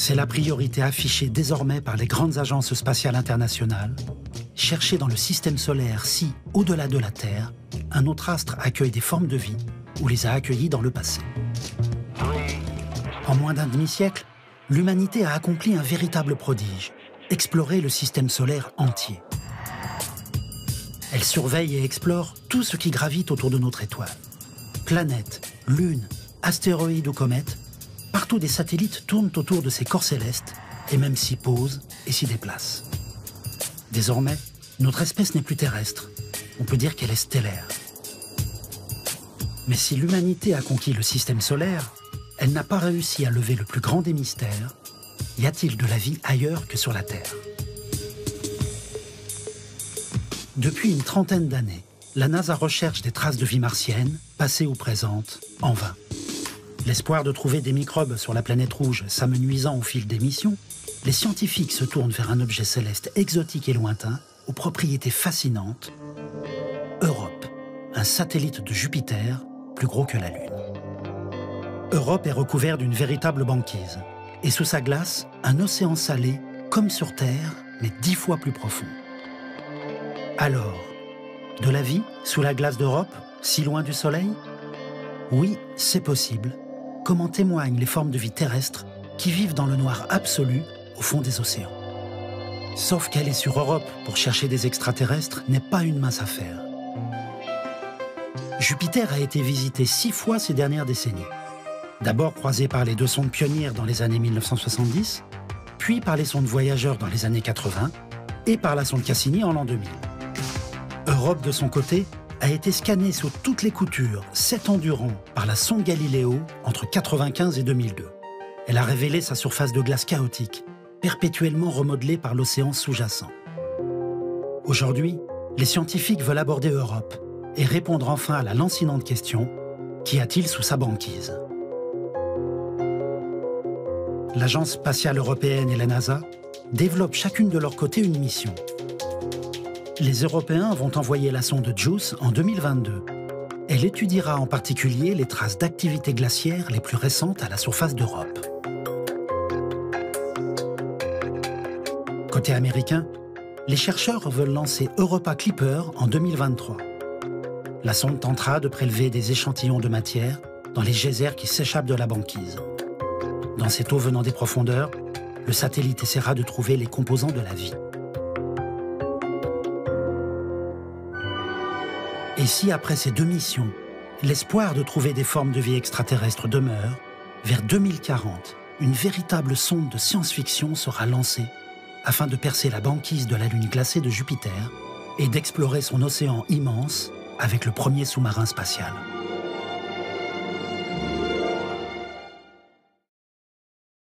C'est la priorité affichée désormais par les grandes agences spatiales internationales. Chercher dans le système solaire si, au-delà de la Terre, un autre astre accueille des formes de vie ou les a accueillies dans le passé. En moins d'un demi-siècle, l'humanité a accompli un véritable prodige, explorer le système solaire entier. Elle surveille et explore tout ce qui gravite autour de notre étoile. Planètes, lunes, astéroïdes ou comètes, partout des satellites tournent autour de ces corps célestes et même s'y posent et s'y déplacent. Désormais, notre espèce n'est plus terrestre. On peut dire qu'elle est stellaire. Mais si l'humanité a conquis le système solaire, elle n'a pas réussi à lever le plus grand des mystères. Y a-t-il de la vie ailleurs que sur la Terre? Depuis une trentaine d'années, la NASA recherche des traces de vie martienne, passées ou présentes, en vain. L'espoir de trouver des microbes sur la planète rouge s'amenuisant au fil des missions, les scientifiques se tournent vers un objet céleste exotique et lointain, aux propriétés fascinantes, Europe, un satellite de Jupiter plus gros que la Lune. Europe est recouvert d'une véritable banquise, et sous sa glace, un océan salé, comme sur Terre, mais 10 fois plus profond. Alors, de la vie sous la glace d'Europe, si loin du Soleil? Oui, c'est possible, comme en témoignent les formes de vie terrestres qui vivent dans le noir absolu au fond des océans. Sauf qu'aller sur Europe pour chercher des extraterrestres n'est pas une mince affaire. Jupiter a été visité 6 fois ces dernières décennies. D'abord croisé par les 2 sondes pionnières dans les années 1970, puis par les sondes voyageurs dans les années 80 et par la sonde Cassini en l'an 2000. Europe, de son côté, a été scannée sous toutes les coutures 7 ans durant par la sonde Galileo entre 1995 et 2002. Elle a révélé sa surface de glace chaotique, perpétuellement remodelée par l'océan sous-jacent. Aujourd'hui, les scientifiques veulent aborder Europe et répondre enfin à la lancinante question « Qu'y a-t-il sous sa banquise ?» L'Agence spatiale européenne et la NASA développent chacune de leur côté une mission. Les Européens vont envoyer la sonde JUICE en 2022. Elle étudiera en particulier les traces d'activité glaciaire les plus récentes à la surface d'Europe. Côté américain, les chercheurs veulent lancer Europa Clipper en 2023. La sonde tentera de prélever des échantillons de matière dans les geysers qui s'échappent de la banquise. Dans cette eau venant des profondeurs, le satellite essaiera de trouver les composants de la vie. Et si, après ces 2 missions, l'espoir de trouver des formes de vie extraterrestres demeure, vers 2040, une véritable sonde de science-fiction sera lancée afin de percer la banquise de la Lune glacée de Jupiter et d'explorer son océan immense avec le premier sous-marin spatial.